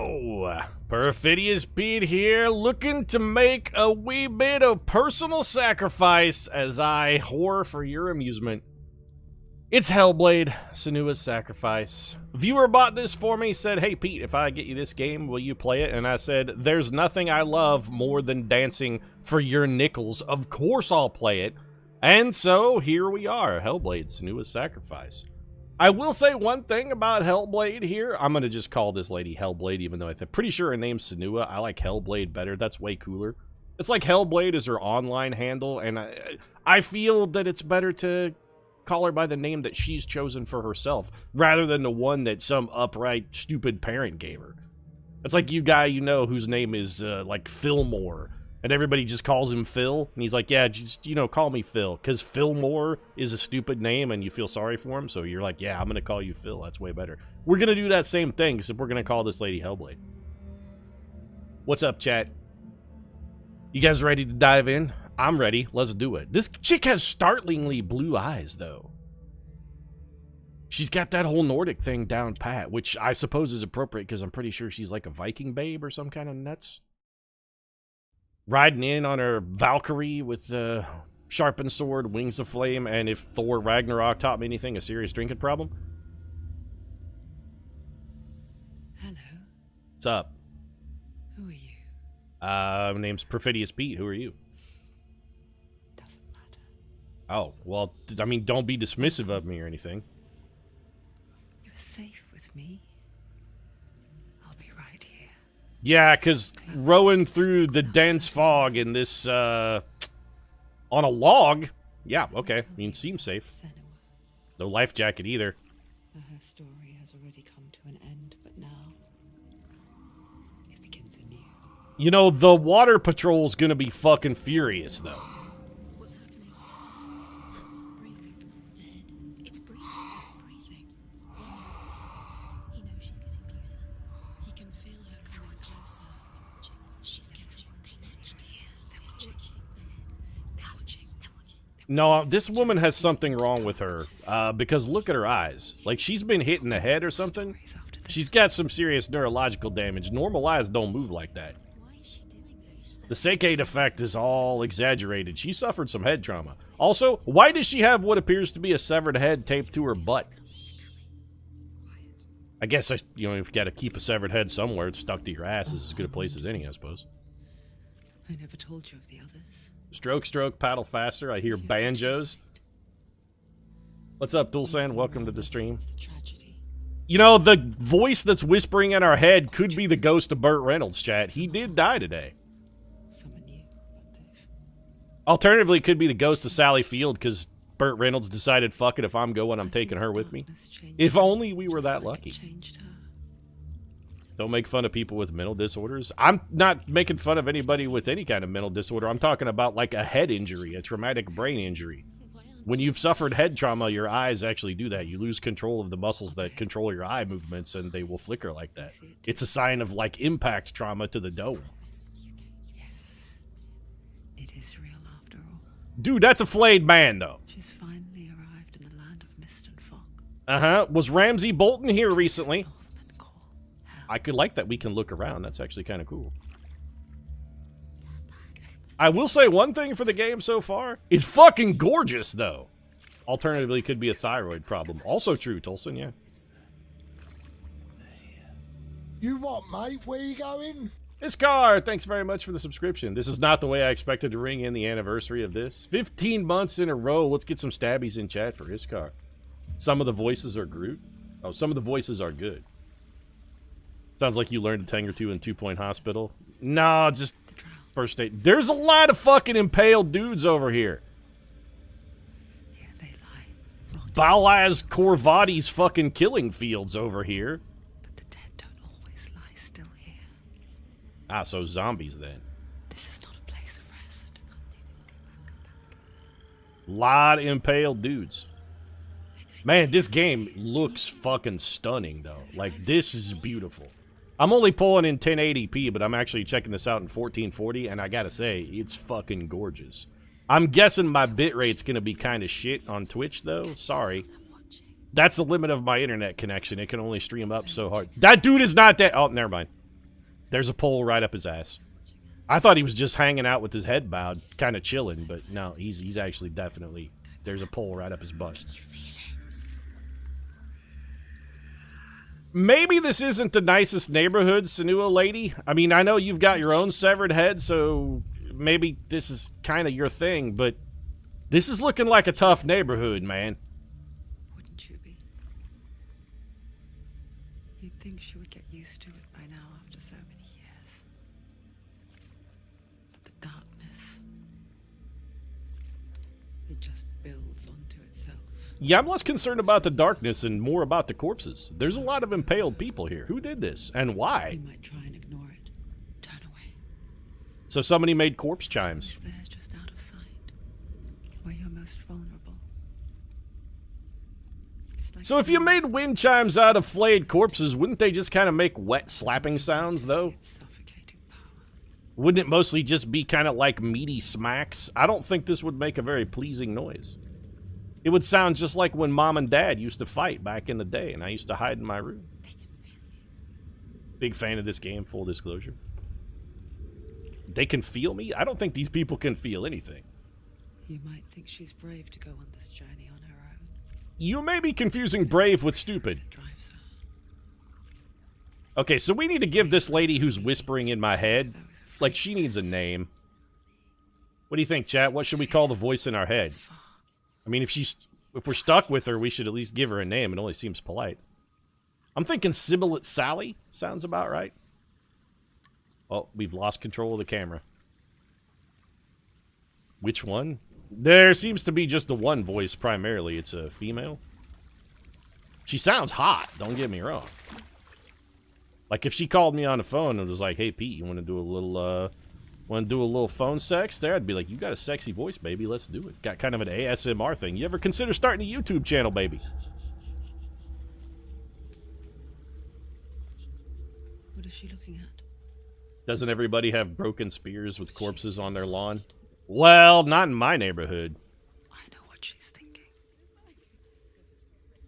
Yo! Perfidious Pete here, looking to make a wee bit of personal sacrifice as I whore for your amusement. It's Hellblade, Senua's Sacrifice. Viewer bought this for me, said, hey Pete, if I get you this game, will you play it? And I said, there's nothing I love more than dancing for your nickels. Of course I'll play it. And so, here we are, Hellblade, Senua's Sacrifice. I will say one thing about Hellblade here. I'm going to just call this lady Hellblade, even though I'm pretty sure her name's Senua. I like Hellblade better. That's way cooler. It's like Hellblade is her online handle, and I feel that it's better to call her by the name that she's chosen for herself, rather than the one that some upright, stupid parent gave her. It's like you guy you know whose name is, like, Fillmore, and everybody just calls him Phil, and he's like, yeah, just, you know, call me Phil, because Fillmore is a stupid name, and you feel sorry for him, so you're like, yeah, I'm going to call you Phil, that's way better. We're going to do that same thing, except we're going to call this lady Hellblade. What's up, chat? You guys ready to dive in? I'm ready, let's do it. This chick has startlingly blue eyes, though. She's got that whole Nordic thing down pat, which I suppose is appropriate, because I'm pretty sure she's like a Viking babe or some kind of nuts. Riding in on her Valkyrie with the sharpened sword, wings of flame, and if Thor Ragnarok taught me anything, a serious drinking problem. Hello. What's up? Who are you? My name's Perfidious Pete. Who are you? Doesn't matter. Oh, well, I mean, don't be dismissive of me or anything. You're safe with me. I'll be right here. Yeah, because rowing through the dense fog in this, on a log? Yeah, okay. I mean, seems safe. Senua. No life jacket either. Her story has already come to an end, but now it begins anew. You know, the water patrol's gonna be fucking furious, though. What's happening? It's breathing. The head. It's breathing. It's breathing. He knows she's getting closer. He can feel her coming closer. She's getting closer. They're watching. They're watching. They're watching. No, this woman has something wrong with her, because look at her eyes. Like, she's been hit in the head or something. She's got some serious neurological damage. Normal eyes don't move like that. Why is she doing this? The Seikade effect is all exaggerated. She suffered some head trauma. Also, why does she have what appears to be a severed head taped to her butt? I guess, you know, you've got to keep a severed head somewhere. It's stuck to your ass is as good a place as any, I suppose. I never told you of the others. Stroke, stroke, paddle faster. I hear banjos. What's up, Dulsan? Welcome to the stream. The tragedy. You know, the voice that's whispering in our head could be the ghost of Burt Reynolds, chat. He did die today. Someone new, but they've Alternatively, it could be the ghost of Sally Field, because Burt Reynolds decided, fuck it, if I'm going, I'm taking her with me. darkness changed If her, only we were just that like it lucky. changed her. Don't make fun of people with mental disorders. I'm not making fun of anybody with any kind of mental disorder. I'm talking about like a head injury, a traumatic brain injury. When you've suffered head trauma, your eyes actually do that. You lose control of the muscles that control your eye movements, and they will flicker like that. It's a sign of, like, impact trauma to the dome. Yes. It is real after all. Dude, that's a flayed man, though. She's finally arrived in the land of mist and fog. Uh-huh. Was Ramsay Bolton here recently? Northmen call I could like that we can look around. That's actually kind of cool. I will say one thing for the game so far. It's fucking gorgeous, though. Alternatively, it could be a thyroid problem. Also true, Tolson, yeah. You what, mate? Where you going? Iskar, thanks very much for the subscription. This is not the way I expected to ring in the anniversary of this. 15 months in a row. Let's get some stabbies in chat for Iskar. Some of the voices are Groot. Oh, some of the voices are good. Sounds like you learned a thing or two in 2 Point Hospital. Nah, just the drow. first date. There's a lot of fucking impaled dudes over here. Here they lie. Rotting. Balaz Korvati's fucking killing fields over here. But the dead don't always lie still here. Ah, so zombies then. This is not a place of rest. Lot of impaled dudes. Man, this game looks fucking stunning, though. Like, this is beautiful. I'm only pulling in 1080p, but I'm actually checking this out in 1440, and I gotta say, it's fucking gorgeous. I'm guessing my bitrate's gonna be kind of shit on Twitch, though. Sorry. That's the limit of my internet connection. It can only stream up so hard. That dude is not dead. Oh, never mind. There's a pole right up his ass. I thought he was just hanging out with his head bowed, kind of chilling, but no, he's actually definitely... There's a pole right up his butt. Maybe this isn't the nicest neighborhood, Senua lady. I mean, I know you've got your own severed head, so maybe this is kind of your thing, but this is looking like a tough neighborhood, man. Wouldn't you be? You'd think she would get used to it by now after so many years. But the darkness, it just builds onto itself. Yeah, I'm less concerned about the darkness and more about the corpses. There's a lot of impaled people here. Who did this and why? You might try and ignore it. Turn away. So somebody made corpse chimes. It's there, just out of sight, where you're most vulnerable. It's like So if you made wind chimes out of flayed corpses, wouldn't they just kind of make wet slapping sounds, though? It's suffocating power. Wouldn't it mostly just be kind of like meaty smacks? I don't think this would make a very pleasing noise. It would sound just like when Mom and Dad used to fight back in the day, and I used to hide in my room. Big fan of this game, full disclosure. They can feel me? I don't think these people can feel anything. You might think she's brave to go on this journey on her own. You may be confusing brave with stupid. It drives her. Okay, so we need to give this lady who's whispering in my head, like she needs a name. What do you think, chat? What should we call the voice in our head? It's far. I mean, if we're stuck with her, we should at least give her a name. It only seems polite. I'm thinking Sibilant Sally sounds about right. Oh, we've lost control of the camera. Which one? There seems to be just the one voice primarily. It's a female. She sounds hot, don't get me wrong. Like if she called me on the phone and was like, "Hey Pete, you want to do a little phone sex there?" I'd be like, "You got a sexy voice, baby. Let's do it." Got kind of an ASMR thing. You ever consider starting a YouTube channel, baby? What is she looking at? Doesn't everybody have broken spears with corpses on their lawn? Well, not in my neighborhood. I know what she's thinking.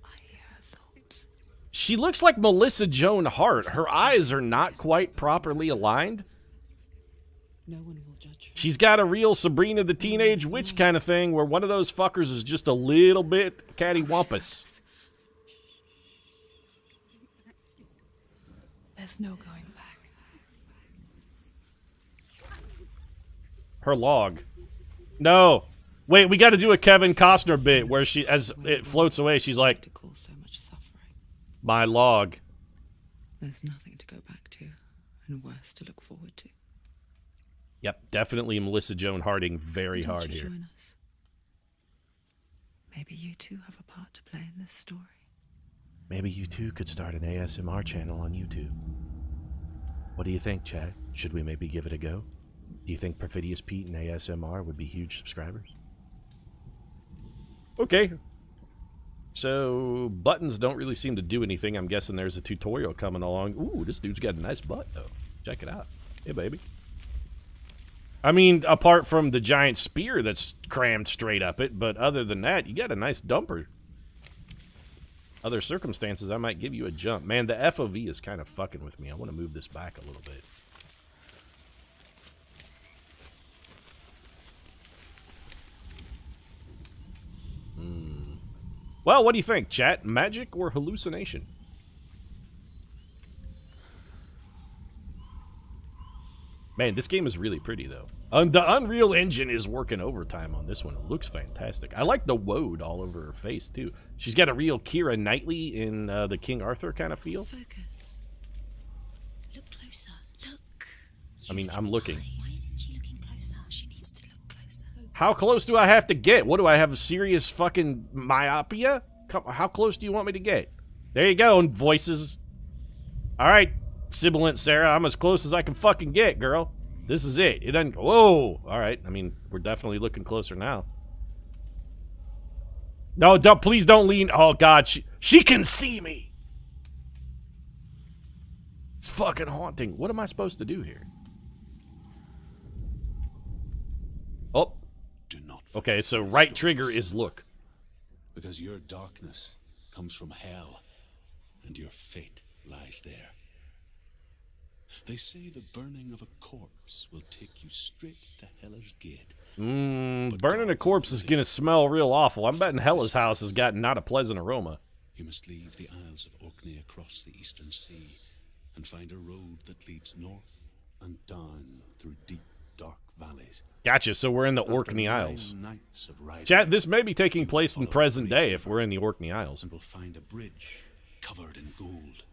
I hear her thoughts. She looks like Melissa Joan Hart. Her eyes are not quite properly aligned. No one will judge her. She's got a real Sabrina the Teenage Witch kind of thing where one of those fuckers is just a little bit cattywampus. There's no going back. Her log. No. Wait, we got to do a Kevin Costner bit where she, as it floats away, she's like, To cause so much suffering. "My log." There's nothing to go back to, and worse to look forward to. Yep, definitely Melissa Joan Harding very Why don't hard you here. join us? Maybe you too have a part to play in this story. Maybe you too could start an ASMR channel on YouTube. What do you think, Chad? Should we maybe give it a go? Do you think Perfidious Pete and ASMR would be huge subscribers? Okay. So, buttons don't really seem to do anything. I'm guessing there's a tutorial coming along. Ooh, this dude's got a nice butt, though. Check it out. Hey, baby. I mean, apart from the giant spear that's crammed straight up it, but other than that, you got a nice dumper. Other circumstances, I might give you a jump. Man, the FOV is kind of fucking with me. I want to move this back a little bit. Well, what do you think, chat? Magic or hallucination? Man, this game is really pretty, though. The Unreal Engine is working overtime on this one. It looks fantastic. I like the woad all over her face, too. She's got a real Keira Knightley in the King Arthur kind of feel. Focus. Look closer. Look. I mean, I'm looking. Why isn't she looking closer? She needs to look closer. How close do I have to get? What do I have, a serious fucking myopia? How close do you want me to get? There you go, voices. All right, Sibilant Sarah, I'm as close as I can fucking get, girl. This is it. It doesn't. Whoa. All right. I mean, we're definitely looking closer now. No, don't, please don't lean. Oh God, she can see me. It's fucking haunting. What am I supposed to do here? Oh. Do not. Okay, so right trigger is look. Because your darkness comes from hell, and your fate lies there. They say the burning of a corpse will take you straight to Hela's gate. Burning a corpse is gonna smell real awful. I'm betting Hela's house has got not a pleasant aroma. You must leave the Isles of Orkney across the eastern sea and find a road that leads north and down through deep, dark valleys. Gotcha, so we're in the After Orkney 9 Isles. nights of riding, Chat, this may be taking you place in follow present a great day if we're in the Orkney Isles. and will find a bridge covered in gold.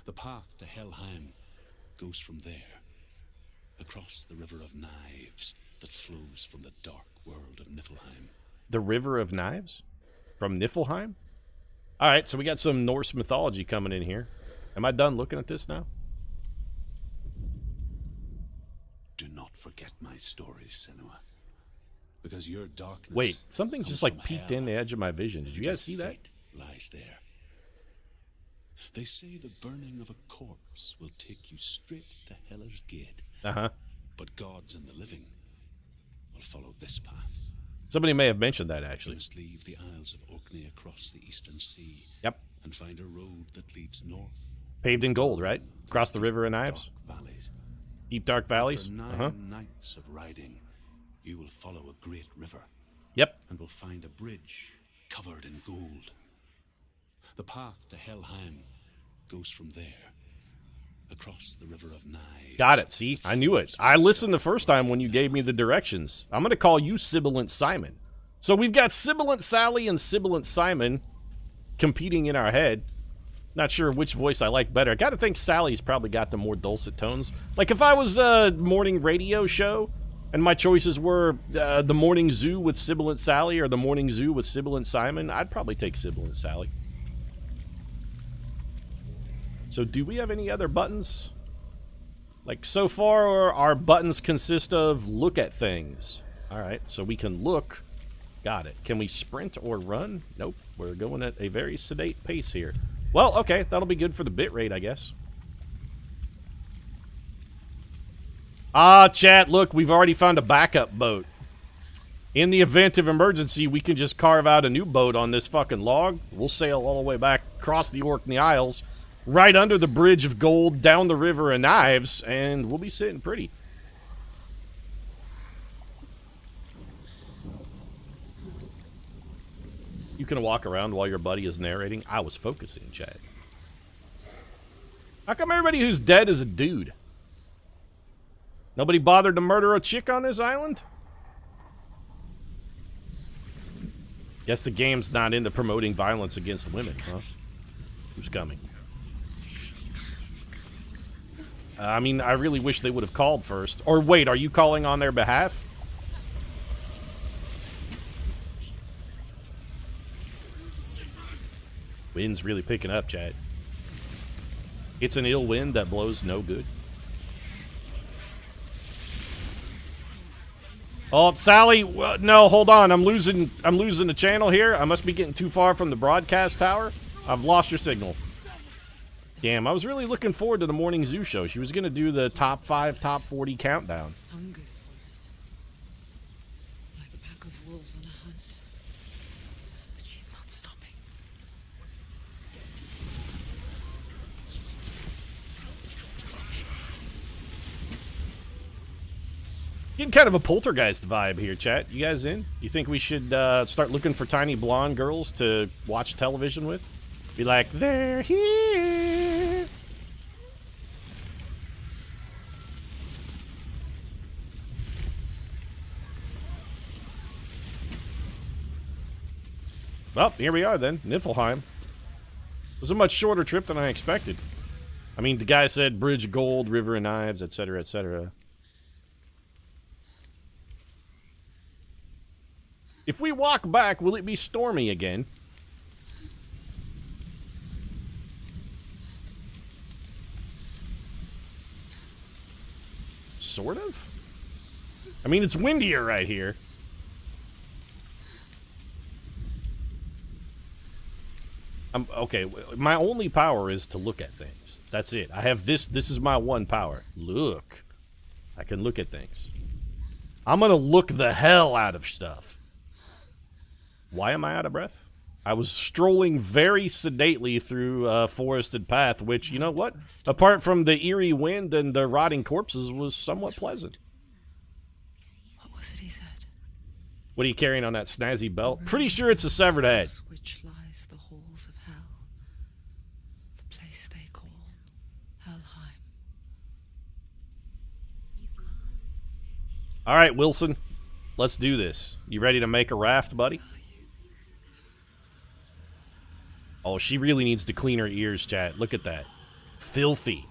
The path to Helheim goes from there, across the River of Knives that flows from the dark world of Niflheim. The River of Knives? From Niflheim? Alright, so we got some Norse mythology coming in here. Am I done looking at this now? Do not forget my stories, Senua, because your darkness. Wait, something comes just like from peeked hell, in the edge of my vision. Did you and guys see your that? fate lies there. They say the burning of a corpse will take you straight to Hela's gate, Uh-huh. but gods and the living will follow this path. Somebody may have mentioned that, You actually. must leave the Isles of Orkney across the eastern sea Yep. and find a road that leads north. Paved in gold, right? Across the River of Knives. Dark valleys. Deep, dark valleys. After 9 Uh-huh. nights of riding, you will follow a great river Yep. and will find a bridge covered in gold. The path to Helheim goes from there, across the River of Knives. Got it. See? I knew it. I listened the first time when you gave me the directions. I'm going to call you Sibilant Simon. So we've got Sibilant Sally and Sibilant Simon competing in our head. Not sure which voice I like better. I got to think Sally's probably got the more dulcet tones. Like if I was a morning radio show and my choices were the Morning Zoo with Sibilant Sally or the Morning Zoo with Sibilant Simon, I'd probably take Sibilant Sally. So do we have any other buttons? Like so far our buttons consist of look at things. Alright, so we can look. Got it. Can we sprint or run? Nope. We're going at a very sedate pace here. Well, okay, that'll be good for the bitrate, I guess. Ah, chat, look, we've already found a backup boat. In the event of emergency, we can just carve out a new boat on this fucking log. We'll sail all the way back across the Orkney Isles, right under the Bridge of Gold, down the River of Knives, and we'll be sitting pretty. You can walk around while your buddy is narrating. I was focusing, chat. How come everybody who's dead is a dude? Nobody bothered to murder a chick on this island? Guess the game's not into promoting violence against women, huh? Who's coming? I mean, I really wish they would have called first. Or wait, are you calling on their behalf? Wind's really picking up, chat. It's an ill wind that blows no good. Oh, Sally, no, hold on. I'm losing the channel here. I must be getting too far from the broadcast tower. I've lost your signal. Damn, I was really looking forward to the Morning Zoo show. She was going to do the top 5, top 40 countdown. Hungers for it. Like a pack of wolves on a hunt. But she's not stopping. Getting kind of a poltergeist vibe here, chat. You guys in? You think we should start looking for tiny blonde girls to watch television with? Be like, they're here. Well, here we are then, Niflheim. It was a much shorter trip than I expected. I mean, the guy said Bridge of Gold, River of Knives, etc., etc. If we walk back, will it be stormy again? Sort of? I mean, it's windier right here. Okay, my only power is to look at things. That's it. I have this. This is my one power. Look. I can look at things. I'm going to look the hell out of stuff. Why am I out of breath? I was strolling very sedately through a forested path, which, you know what? Apart from the eerie wind and the rotting corpses, was somewhat pleasant. What was it he said? What are you carrying on that snazzy belt? Pretty sure it's a severed head. Which lies the halls of hell. The place they call Helheim. All right, Wilson. Let's do this. You ready to make a raft, buddy? Oh, she really needs to clean her ears, chat. Look at that. Filthy.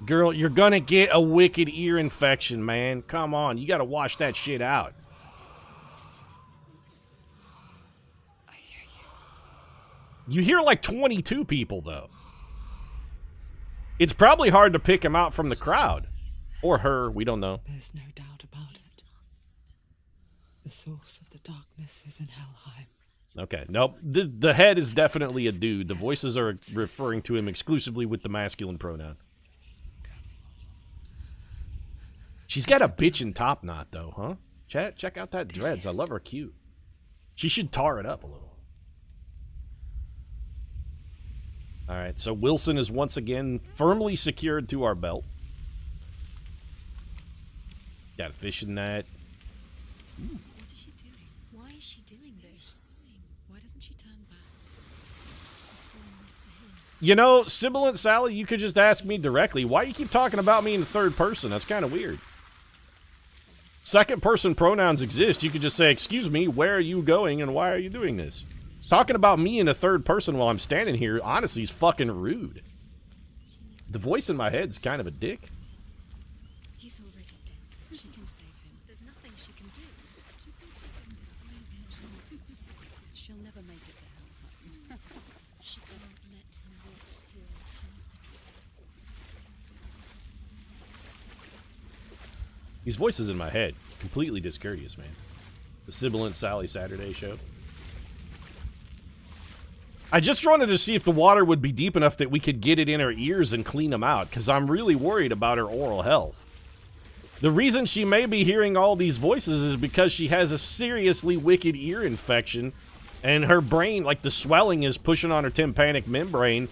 Girl, you're gonna get a wicked ear infection, man. Come on, you gotta wash that shit out. I hear You hear like 22 people, though. It's probably hard to pick him out from the crowd. Or her, we don't know. There's no doubt about it. The source of the darkness is in Helheim. Okay, nope. The head is definitely a dude. The voices are referring to him exclusively with the masculine pronoun. She's got a bitchin' top knot, though, huh? Chat, check out that dreads. I love her cute. She should tar it up a little. Alright, so Wilson is once again firmly secured to our belt. Got a fishing net. What is she doing? Why is she doing this? Why doesn't she turn back? She's doing this for him. You know, Sibilant Sally, you could just ask me directly. Why you keep talking about me in the third person? That's kind of weird. Second person pronouns exist. You could just say, excuse me, where are you going and why are you doing this? Talking about me in the third person while I'm standing here, honestly, is fucking rude. The voice in my head's kind of a dick. He's already dead. She can save him. There's nothing she can do. She thinks she's going to save him. She's going to save him. She'll never make it to Helheim. She can't let him walk here. She needs to try. These voices in my head, completely discourteous, man. The Sibilant Sally Saturday show. I just wanted to see if the water would be deep enough that we could get it in her ears and clean them out, because I'm really worried about her oral health. The reason she may be hearing all these voices is because she has a seriously wicked ear infection, and her brain, like the swelling, is pushing on her tympanic membrane,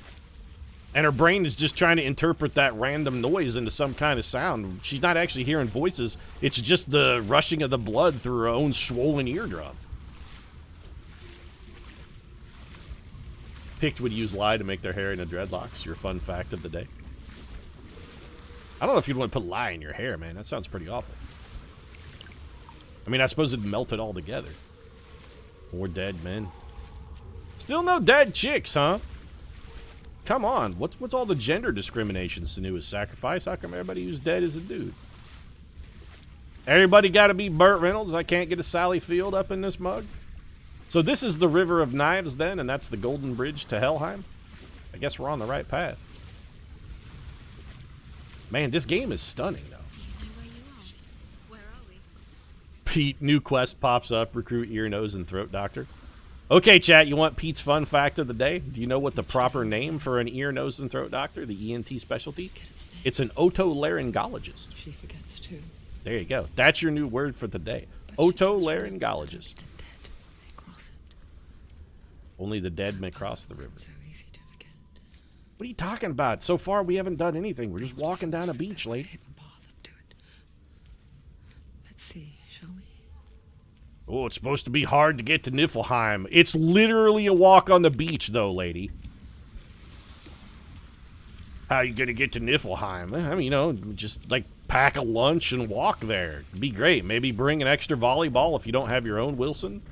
and her brain is just trying to interpret that random noise into some kind of sound. She's not actually hearing voices, it's just the rushing of the blood through her own swollen eardrum. Picked would use lye to make their hair into dreadlocks. Your fun fact of the day. I don't know if you'd want to put lye in your hair, man. That sounds pretty awful. I mean, I suppose it'd melt it all together. More dead men. Still no dead chicks, huh? Come on. What's all the gender discrimination Senua's sacrifice? How come everybody who's dead is a dude? Everybody got to be Burt Reynolds? I can't get a Sally Field up in this mug? So this is the River of Knives, then, and that's the Golden Bridge to Helheim? I guess we're on the right path. Man, this game is stunning, though. Do you know where you are? Where are we? Pete, new quest pops up, recruit ear, nose, and throat doctor. Okay, chat, you want Pete's fun fact of the day? Do you know what the proper name for an ear, nose, and throat doctor, the ENT specialty? It's an otolaryngologist. She forgets too. There you go. That's your new word for the day. Otolaryngologist. Only the dead may cross the river. So easy to forget. What are you talking about? So far, we haven't done anything. We're just walking down a beach, There's a lady. hidden path up to it. Let's see, shall we? Oh, it's supposed to be hard to get to Niflheim. It's literally a walk on the beach, though, lady. How are you going to get to Niflheim? I mean, you know, just, like, pack a lunch and walk there. It'd be great. Maybe bring an extra volleyball if you don't have your own, Wilson.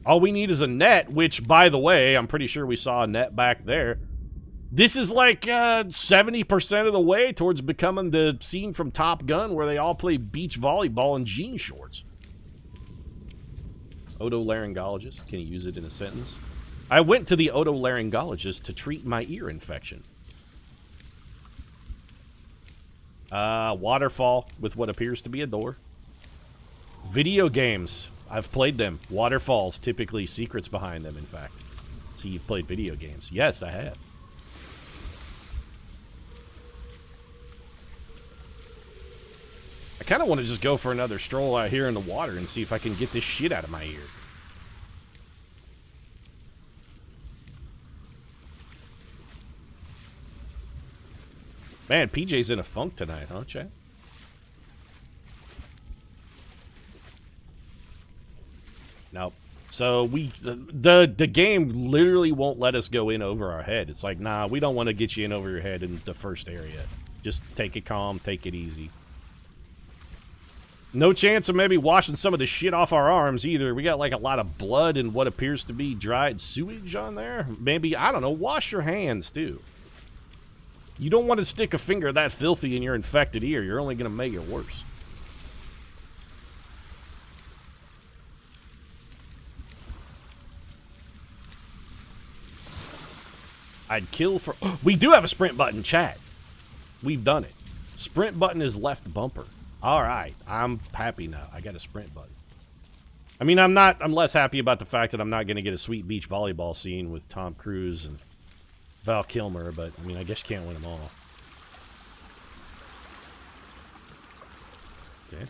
All we need is a net, which, by the way, I'm pretty sure we saw a net back there. This is like 70% of the way towards becoming the scene from Top Gun where they all play beach volleyball in jean shorts. Otolaryngologist. Can you use it in a sentence? I went to the otolaryngologist to treat my ear infection. Waterfall with what appears to be a door. Video games. I've played them. Waterfalls, typically secrets behind them, in fact. See, you've played video games. Yes, I have. I kind of want to just go for another stroll out here in the water and see if I can get this shit out of my ear. Man, PJ's in a funk tonight, huh, Chad? Nope. So the game literally won't let us go in over our head. It's like, nah, we don't want to get you in over your head in the first area. Just take it calm, take it easy. No chance of maybe washing some of the shit off our arms either. We got like a lot of blood and what appears to be dried sewage on there. Maybe, I don't know, wash your hands too. You don't want to stick a finger that filthy in your infected ear. You're only going to make it worse. I'd kill for... We do have a sprint button, chat. We've done it. Sprint button is left bumper. All right. I'm happy now. I got a sprint button. I mean, I'm less happy about the fact that I'm not going to get a sweet beach volleyball scene with Tom Cruise and Val Kilmer, but, I mean, I guess you can't win them all. Okay.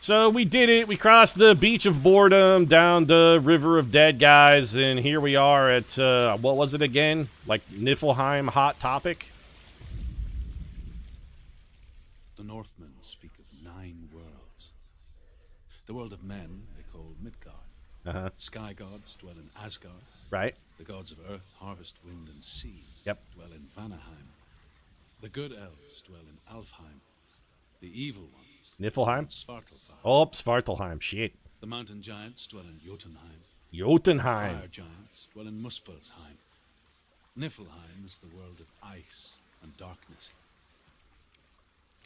So we did it. We crossed the beach of boredom, down the river of dead guys, and here we are at, what was it again? Like Niflheim Hot Topic? The Northmen speak of 9 worlds. The world of men they call Midgard. Uh-huh. Sky gods dwell in Asgard. Right. The gods of earth, harvest, wind, and sea dwell in Vanaheim. The good elves dwell in Alfheim. The evil ones Niflheim? Svartalfheim. Oh, Svartalfheim. Shit. The mountain giants dwell in Jotunheim. Jotunheim. Fire giants dwell in Muspelheim. Niflheim is the world of ice and darkness.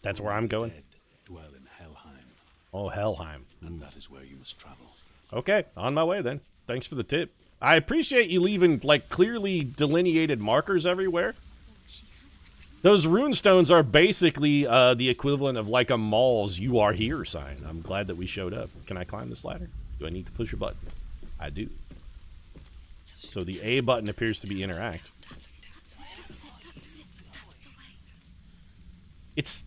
That's where I'm going? Dead dwell in Helheim. Oh, Helheim. And that is where you must travel. Okay, on my way then. Thanks for the tip. I appreciate you leaving, like, clearly delineated markers everywhere. Those runestones are basically the equivalent of, like, a mall's "You Are Here" sign. I'm glad that we showed up. Can I climb this ladder? Do I need to push a button? I do. So the A button appears to be interact. It's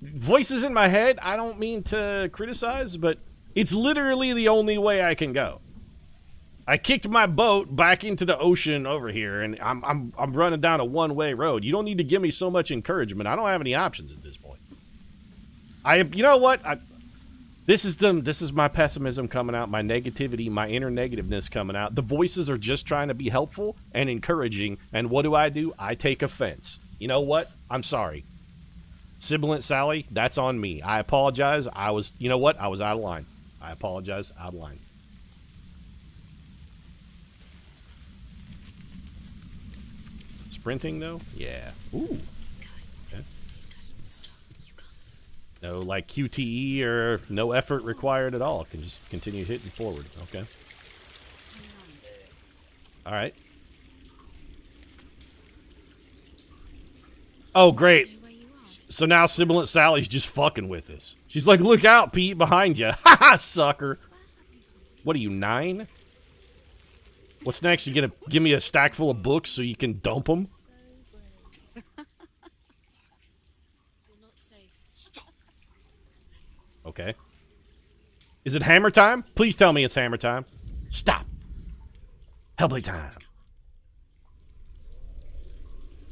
voices in my head. I don't mean to criticize, but it's literally the only way I can go. I kicked my boat back into the ocean over here, and I'm running down a one-way road. You don't need to give me so much encouragement. I don't have any options at this point. You know what? This is my pessimism coming out, my negativity, my inner negativeness coming out. The voices are just trying to be helpful and encouraging, and what do? I take offense. You know what? I'm sorry. Sibilant Sally, that's on me. I apologize. You know what? I was out of line. I apologize. Out of line. Sprinting, though? Yeah. Ooh. Okay. No, like QTE or no effort required at all. Can just continue hitting forward. Okay. All right. Oh, great. So now Sibilant Sally's just fucking with us. She's like, look out, Pete, behind you. Ha ha, sucker. What are you, 9? What's next? You gonna give me a stack full of books so you can dump them? Okay. Is it hammer time? Please tell me it's hammer time. Stop. Hellblade time.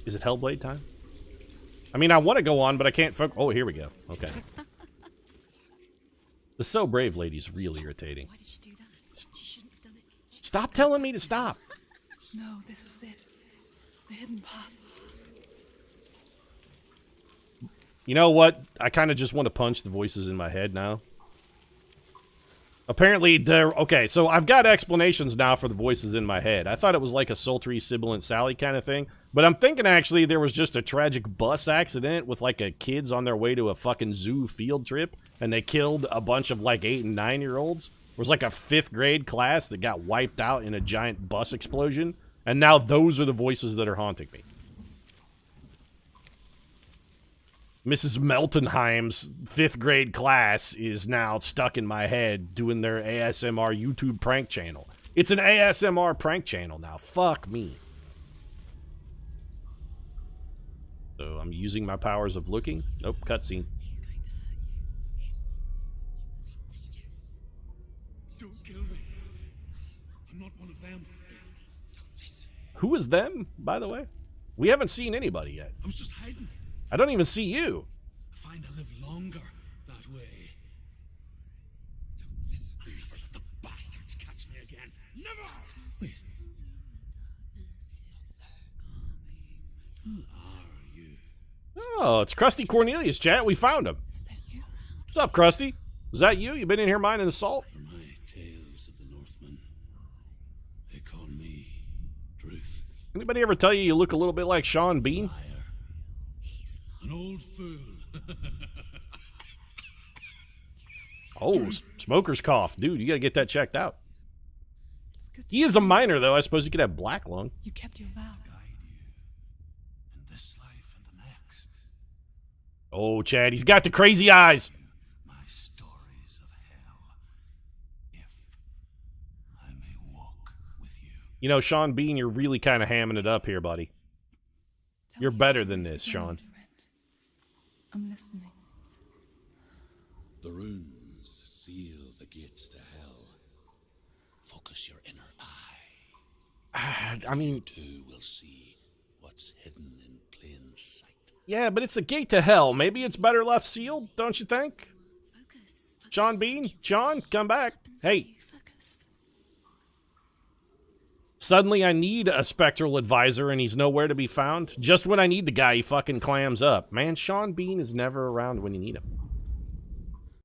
Is it Hellblade time? I mean, I want to go on, but I can't... Oh, here we go. Okay. The So Brave lady's really irritating. Why did she do that? She shouldn't have done it. Stop telling me to stop. No, this is it. The hidden path. You know what? I kind of just want to punch the voices in my head now. Apparently, they're... Okay, so I've got explanations now for the voices in my head. I thought it was like a sultry Sibilant Sally kind of thing. But I'm thinking, actually, there was just a tragic bus accident with, like, kids on their way to a fucking zoo field trip. And they killed a bunch of, like, 8- and 9-year-olds. There was, like, a 5th grade class that got wiped out in a giant bus explosion. And now those are the voices that are haunting me. Mrs. Meltenheim's 5th grade class is now stuck in my head doing their ASMR YouTube prank channel. It's an ASMR prank channel now. Fuck me. So I'm using my powers of looking. Nope, cutscene. He's going to hurt you. It's dangerous. Don't kill me. I'm not one of them. Who is them, by the way? We haven't seen anybody yet. I was just hiding. I don't even see you. I find I live longer that way. Don't listen. Never let the bastards catch me again. Never! Wait. Who are you? Oh, it's Krusty Cornelius, chat. We found him. Is that you? What's up, Krusty? Was that you? You been in here mining the salt? For my tales of the Northmen, they call me Truth. Anybody ever tell you look a little bit like Sean Bean? Liar. An old fool. Oh, smoker's cough. Dude, you gotta get that checked out. It's good to He is see a miner, though. I suppose he could have black lung. you kept your vow. Guide you in this life and the next. Oh, Chad, he's got the crazy eyes. My stories of hell. If I may walk with you. You know, Sean Bean, you're really kind of hamming it up here, buddy. Tell You're me better stories than of this, your Sean. old friend. I'm listening. The runes seal the gates to hell. Focus your inner eye. I mean, You too will see what's hidden in plain sight. yeah, but it's a gate to hell. Maybe it's better left sealed, don't you think? Focus. Sean Bean? Sean, come back. Hey, Focus. suddenly I need a spectral advisor and he's nowhere to be found. Just when I need the guy, he fucking clams up. Man, Sean Bean is never around when you need him.